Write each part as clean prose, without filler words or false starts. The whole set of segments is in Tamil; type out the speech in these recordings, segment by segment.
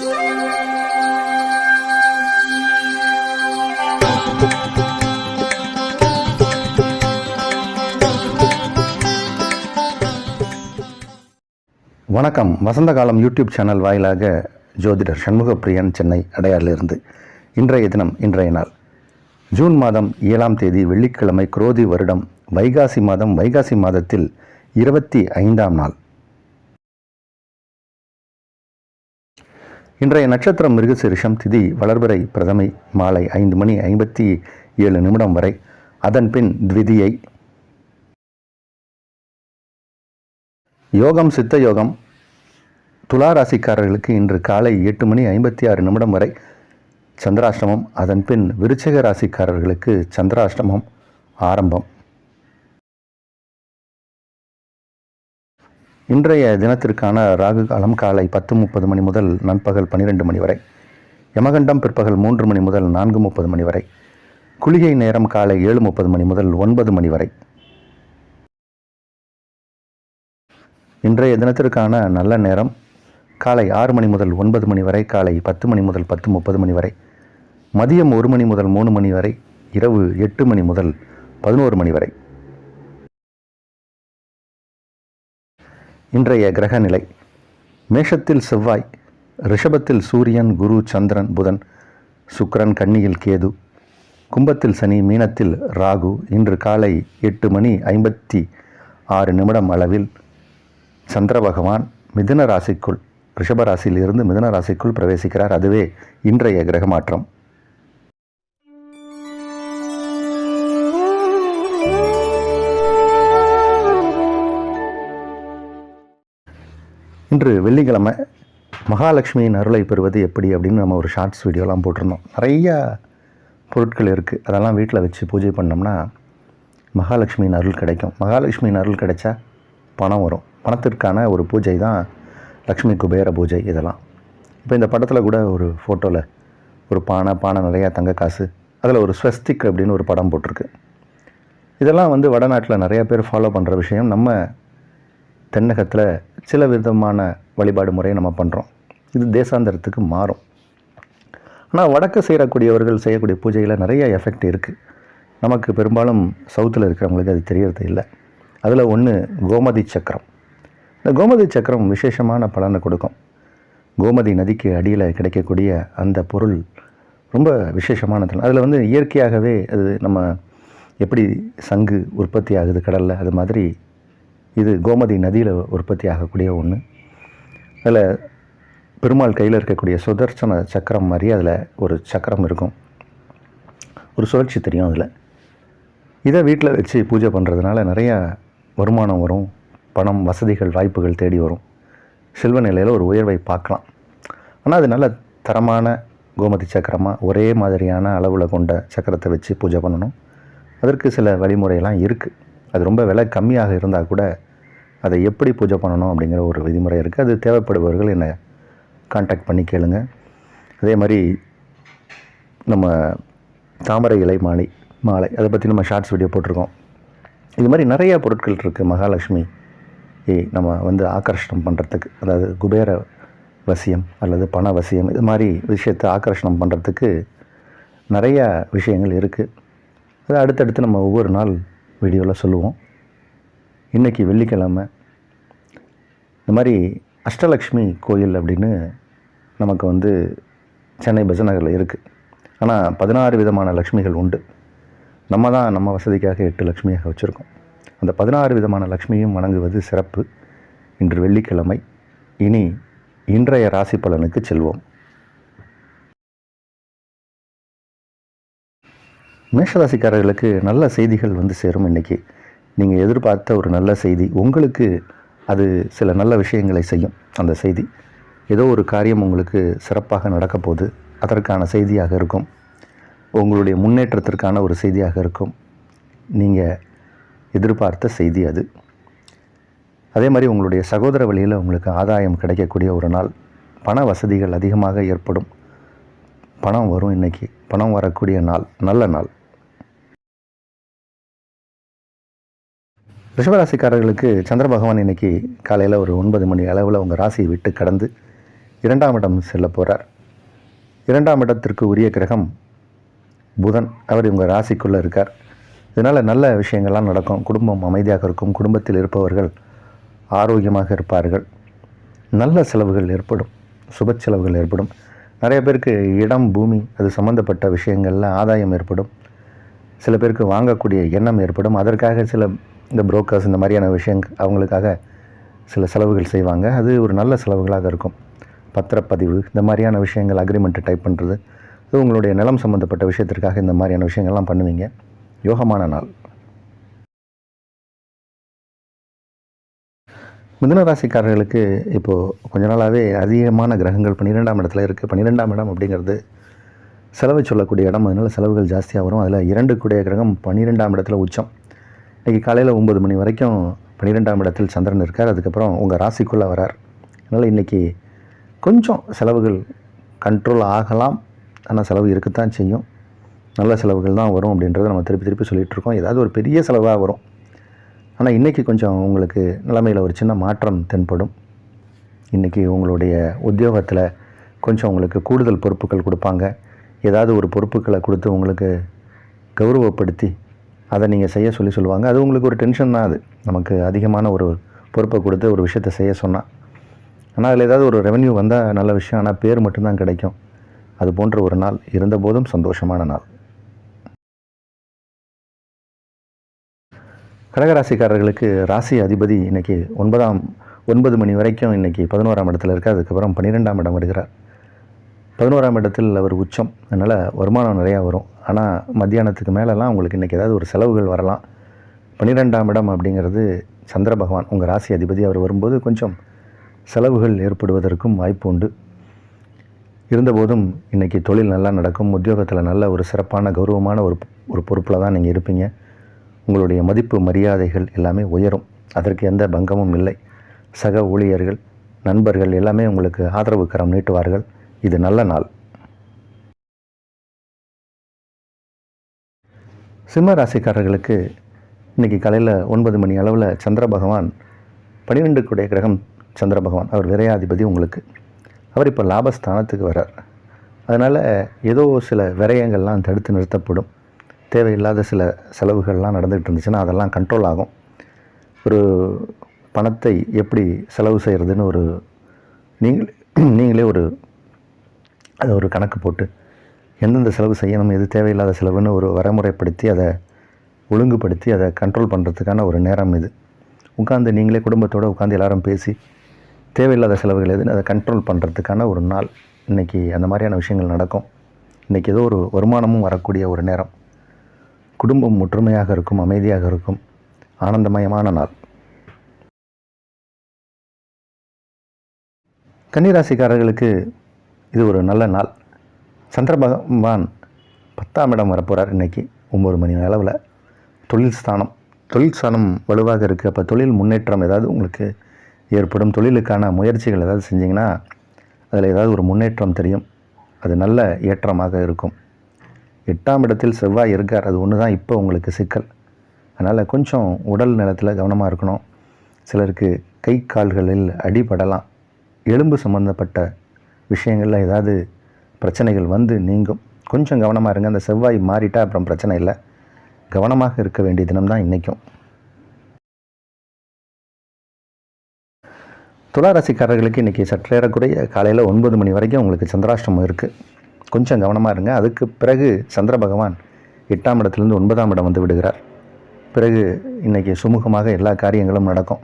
வணக்கம். வசந்த காலம் யூடியூப் சேனல் வாயிலாக ஜோதிடர் சண்முகப்பிரியன், சென்னை அடையாறிலிருந்து. இன்றைய தினம், இன்றைய நாள் ஜூன் மாதம் 7ஆம் தேதி வெள்ளிக்கிழமை, குரோதி வருடம் வைகாசி மாதம். வைகாசி மாதத்தில் 25ஆம் நாள். இன்றைய நட்சத்திரம் மிருகசீரிஷம். திதி வளர்பிறை பிரதமை மாலை 5:57 வரை. அதன் பின் த்விதியை. யோகம் சித்த யோகம். துலா ராசிக்காரர்களுக்கு இன்று காலை 8:56 வரை சந்திராஷ்டமம். அதன் பின் விருச்சிக ராசிக்காரர்களுக்கு சந்திராஷ்டமம் ஆரம்பம். இன்றைய தினத்திற்கான ராகு காலம் காலை 10:30 முதல் நண்பகல் 12 வரை. யமகண்டம் பிற்பகல் 3 முதல் 4:30 வரை. குளிகை நேரம் காலை 7:30 முதல் 9 வரை. இன்றைய தினத்திற்கான நல்ல நேரம் காலை 6 முதல் 9 வரை, காலை 10 முதல் 10:30 வரை, மதியம் 1 முதல் 3 வரை, இரவு 8 முதல் 11 வரை. இன்றைய கிரக நிலை: மேஷத்தில் செவ்வாய், ரிஷபத்தில் சூரியன், குரு, சந்திரன், புதன், சுக்கிரன், கன்னியில் கேது, கும்பத்தில் சனி, மீனத்தில் ராகு. இன்று காலை 8:56 அளவில் சந்திர பகவான் மிதுன ராசிக்குள், ரிஷபராசியில் இருந்து மிதுன ராசிக்குள் பிரவேசிக்கிறார். அதுவே இன்றைய கிரக மாற்றம். இன்று வெள்ளிக்கிழமை. மகாலட்சுமியின் அருளை பெறுவது எப்படி அப்படின்னு நம்ம ஒரு ஷார்ட்ஸ் வீடியோலாம் போட்டிருந்தோம். நிறையா பொருட்கள் இருக்குது. அதெல்லாம் வீட்டில் வச்சு பூஜை பண்ணோம்னா மகாலட்சுமியின் அருள் கிடைக்கும். மகாலட்சுமியின் அருள் கிடைச்சா பணம் வரும். பணத்திற்கான ஒரு பூஜை தான் லக்ஷ்மி குபேர பூஜை. இதெல்லாம் இப்போ இந்த படத்தில் கூட ஒரு ஃபோட்டோவில் ஒரு பானை நிறையா தங்க காசு, அதில் ஒரு ஸ்வஸ்திக் அப்படின்னு ஒரு படம் போட்டிருக்கு. இதெல்லாம் வடநாட்டில் நிறையா பேர் ஃபாலோ பண்ணுற விஷயம். நம்ம தென்னகத்தில் சில விதமான வழிபாடு முறையை நம்ம பண்ணுறோம். இது தேசாந்தரத்துக்கு மாறும். ஆனால் வடக்கு செய்யக்கூடியவர்கள் செய்யக்கூடிய பூஜையில் நிறைய எஃபெக்ட் இருக்குது. நமக்கு பெரும்பாலும் சவுத்தில் இருக்கிறவங்களுக்கு அது தெரியறது இல்லை. அதில் ஒன்று கோமதி சக்கரம். இந்த கோமதி சக்கரம் விசேஷமான பலனை கொடுக்கும். கோமதி நதிக்கு அடியில் கிடைக்கக்கூடிய அந்த பொருள் ரொம்ப விசேஷமானது. அதில் இயற்கையாகவே அது நம்ம எப்படி சங்கு உற்பத்தி ஆகுது கடலில், அது மாதிரி இது கோமதி நதியில் உற்பத்தி ஆகக்கூடிய ஒன்று. அதில் பெருமாள் கையில் இருக்கக்கூடிய சுதர்சன சக்கரம் மாதிரி அதில் ஒரு சக்கரம் இருக்கும். ஒரு சுழற்சி தெரியும் அதில். இதை வீட்டில் வச்சு பூஜை பண்ணுறதுனால நிறையா வருமானம் வரும். பணம், வசதிகள், வாய்ப்புகள் தேடி வரும். செல்வ நிலையில் ஒரு உயர்வை பார்க்கலாம். ஆனால் அது நல்ல தரமான கோமதி சக்கரமாக ஒரே மாதிரியான அளவில் கொண்ட சக்கரத்தை வச்சு பூஜை பண்ணணும். அதற்கு சில வழிமுறையெல்லாம் இருக்குது. அது ரொம்ப விலை கம்மியாக இருந்தால் கூட அதை எப்படி பூஜை பண்ணணும் அப்படிங்கிற ஒரு விதிமுறை இருக்குது. அது தேவைப்படுபவர்கள் என்னை கான்டாக்ட் பண்ணி கேளுங்க. அதே மாதிரி நம்ம தாமரை இலை மாலை அதை பற்றி நம்ம ஷார்ட்ஸ் வீடியோ போட்டிருக்கோம். இது மாதிரி நிறையா பொருட்கள் இருக்குது. மகாலட்சுமி நம்ம ஆக்கர்ஷணம் பண்ணுறதுக்கு, அதாவது குபேர வசியம் அல்லது பண வசியம், இது மாதிரி விஷயத்தை ஆக்கர்ஷணம் பண்ணுறதுக்கு நிறையா விஷயங்கள் இருக்குது. அது அடுத்தடுத்து நம்ம ஒவ்வொரு நாள் வீடியோவில் சொல்லுவோம். இன்றைக்கி வெள்ளிக்கிழமை. இந்த மாதிரி அஷ்டலக்ஷ்மி கோயில் அப்படின்னு நமக்கு சென்னை பெசநகரில் இருக்குது. ஆனால் 16 விதமான லக்ஷ்மிகள் உண்டு. நம்ம தான் நம்ம வசதிக்காக 8 லக்ஷ்மியாக வச்சுருக்கோம். அந்த 16 விதமான லக்ஷ்மியும் வணங்குவது சிறப்பு. இன்று வெள்ளிக்கிழமை. இனி இன்றைய ராசி பலனுக்கு செல்வோம். மேஷராசிக்காரர்களுக்கு நல்ல செய்திகள் சேரும். இன்றைக்கி நீங்கள் எதிர்பார்த்த ஒரு நல்ல செய்தி உங்களுக்கு அது சில நல்ல விஷயங்களை செய்யும். அந்த செய்தி ஏதோ ஒரு காரியம் உங்களுக்கு சிறப்பாக நடக்கப் போகுது. அதற்கான செய்தியாக இருக்கும். உங்களுடைய முன்னேற்றத்திற்கான ஒரு செய்தியாக இருக்கும். நீங்கள் எதிர்பார்த்த செய்தி அது. அதே மாதிரி உங்களுடைய சகோதர வழியில் உங்களுக்கு ஆதாயம் கிடைக்கக்கூடிய ஒரு நாள். பண வசதிகள் அதிகமாக ஏற்படும். பணம் வரும். இன்றைக்கி பணம் வரக்கூடிய நாள், நல்ல நாள். ரிஷபராசிக்காரர்களுக்கு சந்திர பகவான் இன்றைக்கி காலையில் ஒரு 9 மணி அளவில் உங்கள் ராசியை விட்டு கடந்து 2ஆம் இடம் செல்ல போகிறார். 2ஆம் இடத்திற்கு உரிய கிரகம் புதன். அவர் இவங்க ராசிக்குள்ளே இருக்கார். இதனால் நல்ல விஷயங்கள்லாம் நடக்கும். குடும்பம் அமைதியாக இருக்கும். குடும்பத்தில் இருப்பவர்கள் ஆரோக்கியமாக இருப்பார்கள். நல்ல செலவுகள் ஏற்படும். சுப செலவுகள் ஏற்படும். நிறைய பேருக்கு இடம், பூமி அது சம்மந்தப்பட்ட விஷயங்களில் ஆதாயம் ஏற்படும். சில பேருக்கு வாங்கக்கூடிய எண்ணம் ஏற்படும். அதற்காக சில இந்த புரோக்கர்ஸ் இந்த மாதிரியான விஷயங்கள் அவங்களுக்காக சில செலவுகள் செய்வாங்க. அது ஒரு நல்ல செலவுகளாக இருக்கும். பத்திரப்பதிவு இந்த மாதிரியான விஷயங்கள், அக்ரிமெண்ட்டு டைப் பண்ணுறது, அது உங்களுடைய நிலம் சம்மந்தப்பட்ட விஷயத்திற்காக இந்த மாதிரியான விஷயங்கள்லாம் பண்ணுவீங்க. யோகமான நாள். மிதுன ராசிக்காரர்களுக்கு இப்போது கொஞ்ச நாளாகவே அதிகமான கிரகங்கள் 12ஆம் இடத்துல இருக்குது. 12ஆம் இடம் அப்படிங்கிறது செலவு சொல்லக்கூடிய இடம். அதனால் செலவுகள் ஜாஸ்தியாக வரும். அதில் 2 கூடிய கிரகம் 12ஆம் இடத்துல உச்சம். இன்றைக்கி காலையில் 9 மணி வரைக்கும் 12ஆம் இடத்தில் சந்திரன் இருக்கார். அதுக்கப்புறம் உங்கள் ராசிக்குள்ளே வரார். அதனால் இன்றைக்கி கொஞ்சம் செலவுகள் கண்ட்ரோல் ஆகலாம். ஆனால் செலவு இருக்கத்தான் செய்யும். நல்ல செலவுகள் தான் வரும் அப்படின்றத நம்ம திருப்பி சொல்லிகிட்ருக்கோம். ஏதாவது ஒரு பெரிய செலவாக வரும். ஆனால் இன்றைக்கி கொஞ்சம் உங்களுக்கு நிலைமையில் ஒரு சின்ன மாற்றம் தென்படும். இன்றைக்கி உங்களுடைய உத்தியோகத்தில் கொஞ்சம் உங்களுக்கு கூடுதல் பொறுப்புகள் கொடுப்பாங்க. ஏதாவது ஒரு பொறுப்புகளை கொடுத்து உங்களுக்கு கௌரவப்படுத்தி அதை நீங்கள் செய்ய சொல்லுவாங்க. அது உங்களுக்கு ஒரு டென்ஷன் தான். அது நமக்கு அதிகமான ஒரு பொறுப்பை கொடுத்து ஒரு விஷயத்தை செய்ய சொன்னால், ஆனால் அதில் ஏதாவது ஒரு ரெவென்யூ வந்தால் நல்ல விஷயம். ஆனால் பேர் மட்டும்தான் கிடைக்கும். அது போன்ற ஒரு நாள் இருந்தபோதும் சந்தோஷமான நாள். கடகராசிக்காரர்களுக்கு ராசி அதிபதி இன்றைக்கி 9 மணி வரைக்கும் இன்றைக்கி 11ஆம் இடத்துல இருக்கார். அதுக்கப்புறம் 12ஆம் இடம் வருகிறார். 11ஆம் இடத்தில் அவர் உச்சம். அதனால் வருமானம் நிறையா வரும். ஆனால் மத்தியானத்துக்கு மேலெல்லாம் உங்களுக்கு இன்றைக்கி ஏதாவது ஒரு செலவுகள் வரலாம். 12ஆம் இடம் அப்படிங்கிறது சந்திர பகவான் உங்கள் ராசி அதிபதி. அவர் வரும்போது கொஞ்சம் செலவுகள் ஏற்படுவதற்கும் வாய்ப்பு உண்டு. இருந்தபோதும் இன்றைக்கி தொழில் நல்லா நடக்கும். உத்தியோகத்தில் நல்ல ஒரு சிறப்பான கௌரவமான ஒரு பொறுப்பில் தான் நீங்கள் இருப்பீங்க. உங்களுடைய மதிப்பு மரியாதைகள் எல்லாமே உயரும். அதற்கு எந்த பங்கமும் இல்லை. சக ஊழியர்கள், நண்பர்கள் எல்லாமே உங்களுக்கு ஆதரவு கரம் நீட்டுவார்கள். இது நல்ல நாள். சிம்ம ராசிக்காரர்களுக்கு இன்றைக்கி காலையில் 9 மணி அளவில் சந்திர பகவான் 12 கூடிய கிரகம் சந்திர பகவான் அவர் விரையாதிபதி உங்களுக்கு. அவர் இப்போ லாபஸ்தானத்துக்கு வர்றார். அதனால் ஏதோ சில விரயங்கள்லாம் தடுத்து நிறுத்தப்படும். தேவையில்லாத சில செலவுகள்லாம் நடந்துகிட்டு இருந்துச்சுன்னா அதெல்லாம் கண்ட்ரோல் ஆகும். ஒரு பணத்தை எப்படி செலவு செய்கிறதுன்னு ஒரு நீங்களே அதை ஒரு கணக்கு போட்டு எந்தெந்த செலவு செய்யணும், எது தேவையில்லாத செலவுன்னு ஒரு வரைமுறைப்படுத்தி அதை ஒழுங்குபடுத்தி அதை கண்ட்ரோல் பண்ணுறதுக்கான ஒரு நேரம் இது. உட்காந்து நீங்களே குடும்பத்தோடு உட்காந்து எல்லாரும் பேசி தேவையில்லாத செலவுகள் எதுன்னு அதை கண்ட்ரோல் பண்ணுறதுக்கான ஒரு நாள். இன்றைக்கி அந்த மாதிரியான விஷயங்கள் நடக்கும். இன்றைக்கி ஏதோ ஒரு வருமானமும் வரக்கூடிய ஒரு நேரம். குடும்பம் ஒற்றுமையாக இருக்கும், அமைதியாக இருக்கும், ஆனந்தமயமான நாள். கன்னிராசிக்காரர்களுக்கு இது ஒரு நல்ல நாள். சந்திர பகவான் 10ஆம் இடம் வரப்போகிறார். இன்றைக்கி 9 மணி அளவில் தொழில் ஸ்தானம் வலுவாக இருக்குது. அப்போ தொழில் முன்னேற்றம் ஏதாவது உங்களுக்கு ஏற்படும். தொழிலுக்கான முயற்சிகள் ஏதாவது செஞ்சிங்கன்னா அதில் ஏதாவது ஒரு முன்னேற்றம் தெரியும். அது நல்ல ஏற்றமாக இருக்கும். 8ஆம் இடத்தில் செவ்வாய் இருக்கார். அது ஒன்று தான் இப்போ உங்களுக்கு சிக்கல். அதனால் கொஞ்சம் உடல் நலத்தில் கவனமாக இருக்கணும். சிலருக்கு கை கால்களில் அடிபடலாம். எலும்பு சம்மந்தப்பட்ட விஷயங்களில் ஏதாவது பிரச்சனைகள் வந்து நீங்கும். கொஞ்சம் கவனமாக இருங்க. அந்த செவ்வாய் மாறிட்டால் அப்புறம் பிரச்சனை இல்லை. கவனமாக இருக்க வேண்டிய தினம்தான் இன்றைக்கும். துளாராசிக்காரர்களுக்கு இன்றைக்கி சற்றேறக்குறைய காலையில் 9 மணி வரைக்கும் உங்களுக்கு சந்திராஷ்டமம் இருக்குது. கொஞ்சம் கவனமாக இருங்க. அதுக்கு பிறகு சந்திர பகவான் 8ஆம் இடத்துலேருந்து 9ஆம் இடம் வந்து விடுகிறார். பிறகு இன்றைக்கி சுமூகமாக எல்லா காரியங்களும் நடக்கும்.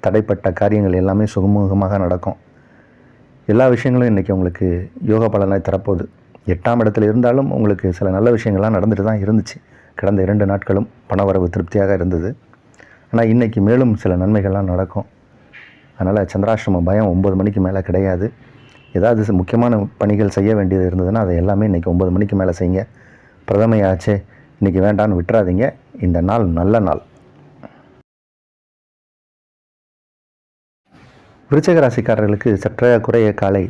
தடைப்பட்ட காரியங்கள் எல்லாமே சுமூகமாக நடக்கும். எல்லா விஷயங்களும் இன்றைக்கி உங்களுக்கு யோக பலனாய் தரப்போகுது. 8ஆம் இடத்துல இருந்தாலும் உங்களுக்கு சில நல்ல விஷயங்கள்லாம் நடந்துட்டு தான் இருந்துச்சு. கடந்த 2 நாட்களும் பணவரவு திருப்தியாக இருந்தது. ஆனால் இன்றைக்கி மேலும் சில நன்மைகள்லாம் நடக்கும். அதனால் சந்திராஷ்டம பயம் 9 மணிக்கு மேலே கிடையாது. ஏதாவது முக்கியமான பணிகள் செய்ய வேண்டியது இருந்ததுன்னா அதை எல்லாமே இன்றைக்கி 9 மணிக்கு மேலே செய்யுங்க. பிரதமையாச்சே இன்றைக்கி வேண்டான்னு விட்டுறாதீங்க. இந்த நாள் நல்ல நாள். விருச்சிக ராசிக்காரர்களுக்கு சற்றேறக்குறைய காலை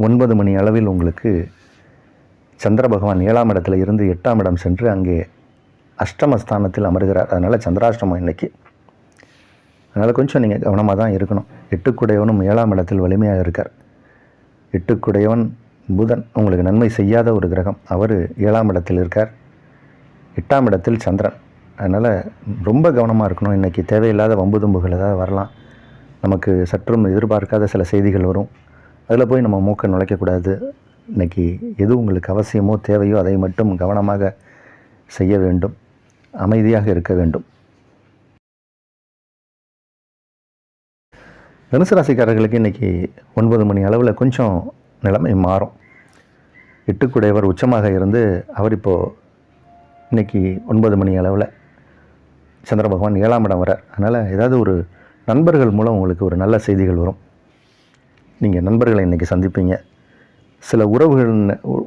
9 மணி அளவில் உங்களுக்கு சந்திர பகவான் 7ஆம் இடத்துல இருந்து 8ஆம் இடம் சென்று அங்கே அஷ்டமஸ்தானத்தில் அமர்கிறார். அதனால் சந்திராஷ்டமம் இன்றைக்கி. அதனால் கொஞ்சம் நீங்கள் கவனமாக தான் இருக்கணும். 8 கூடையவனும் 7ஆம் இடத்தில் வலிமையாக இருக்கார். எட்டுக்குடையவன் புதன், உங்களுக்கு நன்மை செய்யாத ஒரு கிரகம். அவர் 7ஆம் இடத்தில் இருக்கார், 8ஆம் இடத்தில் சந்திரன். அதனால் ரொம்ப கவனமாக இருக்கணும். இன்றைக்கி தேவையில்லாத வம்பு தும்புகள் ஏதாவது வரலாம். நமக்கு சற்றும் எதிர்பார்க்காத சில செய்திகள் வரும். அதில் போய் நம்ம மூக்கை நுழைக்கக்கூடாது. இன்றைக்கி எது உங்களுக்கு அவசியமோ தேவையோ அதை மட்டும் கவனமாக செய்ய வேண்டும். அமைதியாக இருக்க வேண்டும். தனுசு ராசிக்காரர்களுக்கு இன்றைக்கி 9 மணி அளவில் கொஞ்சம் நிலைமை மாறும். 8குடையவர் உச்சமாக இருந்து அவர் இப்போது இன்றைக்கி 9 மணி அளவில் சந்திர பகவான் 7ஆம் இடம் வரார். அதனால் ஏதாவது ஒரு நண்பர்கள் மூலம் உங்களுக்கு ஒரு நல்ல செய்திகள் வரும். நீங்கள் நண்பர்களை இன்றைக்கி சந்திப்பீங்க. சில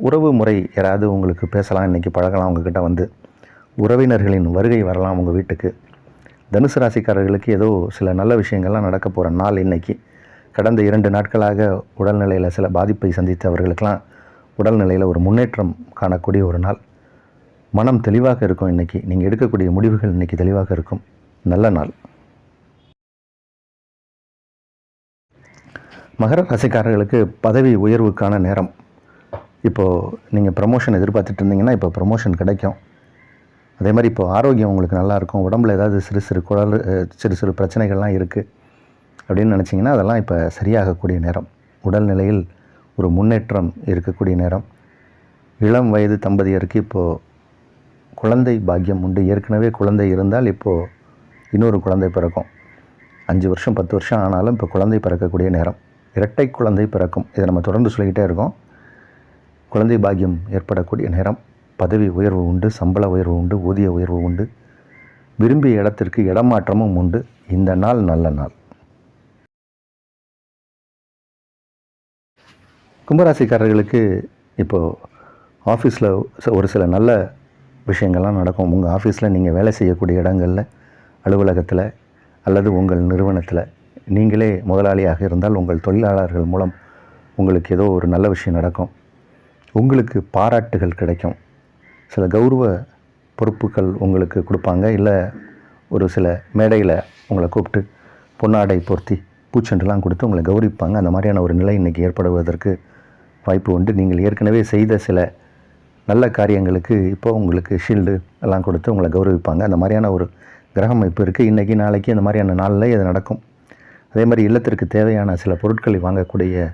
உறவு முறை யாராவது உங்களுக்கு பேசலாம், இன்றைக்கி பழகலாம். உங்ககிட்ட வந்து உறவினர்களின் வருகை வரலாம் உங்கள் வீட்டுக்கு. தனுசு ராசிக்காரர்களுக்கு ஏதோ சில நல்ல விஷயங்கள்லாம் நடக்க போகிற நாள் இன்றைக்கி. கடந்த 2 நாட்களாக உடல்நிலையில் சில பாதிப்பை சந்தித்தவர்களுக்கெல்லாம் உடல்நிலையில் ஒரு முன்னேற்றம் காணக்கூடிய ஒரு நாள். மனம் தெளிவாக இருக்கும். இன்றைக்கி நீங்கள் எடுக்கக்கூடிய முடிவுகள் இன்றைக்கி தெளிவாக இருக்கும். நல்ல நாள். மகர ராசிக்காரர்களுக்கு பதவி உயர்வுக்கான நேரம். இப்போது நீங்கள் ப்ரமோஷன் எதிர்பார்த்துட்டு இருந்தீங்கன்னா இப்போ ப்ரமோஷன் கிடைக்கும். அதே மாதிரி இப்போது ஆரோக்கியம் உங்களுக்கு நல்லாயிருக்கும். உடம்பில் ஏதாவது சிறு சிறு பிரச்சனைகள்லாம் இருக்குது அப்படின்னு நினச்சிங்கன்னா அதெல்லாம் இப்போ சரியாகக்கூடிய நேரம். உடல்நிலையில் ஒரு முன்னேற்றம் இருக்கக்கூடிய நேரம். இளம் வயது தம்பதியருக்கு இப்போது குழந்தை பாக்கியம் உண்டு. ஏற்கனவே குழந்தை இருந்தால் இப்போது இன்னொரு குழந்தை பிறக்கும். 5 வருஷம் 10 வருஷம் ஆனாலும் இப்போ குழந்தை பிறக்கக்கூடிய நேரம். இரட்டை குழந்தை பிறக்கும். இதை நம்ம தொடர்ந்து சொல்லிக்கிட்டே இருக்கோம். குழந்தை பாக்கியம் ஏற்படக்கூடிய நேரம். பதவி உயர்வு உண்டு, சம்பள உயர்வு உண்டு, ஊதிய உயர்வு உண்டு, விரும்பிய இடத்திற்கு இடமாற்றமும் உண்டு. இந்த நாள் நல்ல நாள். கும்பராசிக்காரர்களுக்கு இப்போது ஆஃபீஸில் ஒரு சில நல்ல விஷயங்கள்லாம் நடக்கும். உங்கள் ஆஃபீஸில் நீங்கள் வேலை செய்யக்கூடிய இடங்களில், அலுவலகத்தில் அல்லது உங்கள் நிறுவனத்தில் நீங்களே முதலாளியாக இருந்தால் உங்கள் தொழிலாளர்கள் மூலம் உங்களுக்கு ஏதோ ஒரு நல்ல விஷயம் நடக்கும். உங்களுக்கு பாராட்டுகள் கிடைக்கும். சில கௌரவ பொறுப்புகள் உங்களுக்கு கொடுப்பாங்க. இல்லை ஒரு சில மேடையில் உங்களை கூப்பிட்டு பொன்னாடை போர்த்தி பூச்செண்டுலாம் கொடுத்து உங்களை கௌரவிப்பாங்க. அந்த மாதிரியான ஒரு நிலை இன்றைக்கி ஏற்படுவதற்கு வாய்ப்பு உண்டு. நீங்கள் ஏற்கனவே செய்த சில நல்ல காரியங்களுக்கு இப்போ உங்களுக்கு ஷீல்டு எல்லாம் கொடுத்து உங்களை கௌரவிப்பாங்க. அந்த மாதிரியான ஒரு கிரகம் இப்போ இருக்குது. இன்றைக்கி நாளைக்கு அந்த மாதிரியான நாளில் இது நடக்கும். அதே மாதிரி இல்லத்திற்கு தேவையான சில பொருட்களை வாங்கக்கூடிய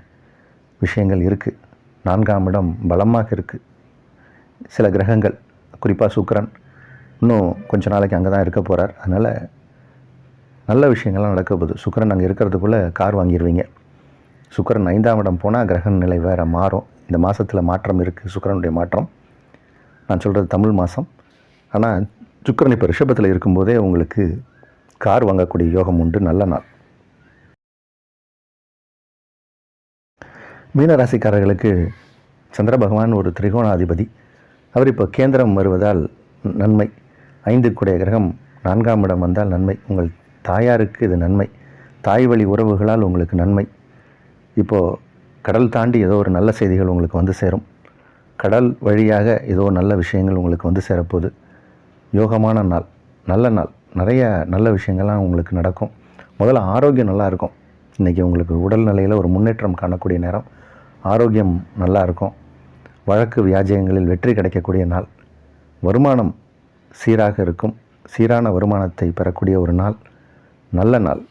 விஷயங்கள் இருக்குது. 4ஆம் இடம் பலமாக இருக்குது. சில கிரகங்கள், குறிப்பாக சுக்கிரன் இன்னும் கொஞ்ச நாளைக்கு அங்கே தான் இருக்க போகிறார். அதனால் நல்ல விஷயங்கள்லாம் நடக்க போகுது. சுக்கிரன் அங்கே இருக்கிறதுக்குள்ளே கார் வாங்கிடுவீங்க. சுக்கிரன் 5ஆம் இடம் போனால் கிரக நிலை வேறு மாறும். இந்த மாதத்தில் மாற்றம் இருக்குது, சுக்கிரனுடைய மாற்றம். நான் சொல்கிறது தமிழ் மாதம். ஆனால் சுக்கிரன் இப்போ ரிஷபத்தில் இருக்கும்போதே உங்களுக்கு கார் வாங்கக்கூடிய யோகம் உண்டு. நல்ல நாள். மீனராசிக்காரர்களுக்கு சந்திர பகவான் ஒரு திரிகோணாதிபதி. அவர் இப்போ கேந்திரம் வருவதால் நன்மை. 5க்குடைய கிரகம் 4ஆம் இடம் வந்தால் நன்மை. உங்கள் தாயாருக்கு இது நன்மை. தாய் வழி உறவுகளால் உங்களுக்கு நன்மை. இப்போது கடல் தாண்டி ஏதோ ஒரு நல்ல செய்திகள் உங்களுக்கு வந்து சேரும். கடல் வழியாக ஏதோ நல்ல விஷயங்கள் உங்களுக்கு வந்து சேரப்போகுது. யோகமான நாள், நல்ல நாள். நிறைய நல்ல விஷயங்கள்லாம் உங்களுக்கு நடக்கும். முதல்ல ஆரோக்கியம் நல்லா இருக்கும். இன்றைக்கி உங்களுக்கு உடல்நிலையில் ஒரு முன்னேற்றம் காணக்கூடிய நேரம். ஆரோக்கியம் நல்லா இருக்கும். வழக்கு வியாஜயங்களில் வெற்றி கிடைக்கக்கூடிய நாள். வருமானம் சீராக இருக்கும். சீரான வருமானத்தை பெறக்கூடிய ஒரு நாள். நல்ல நாள்.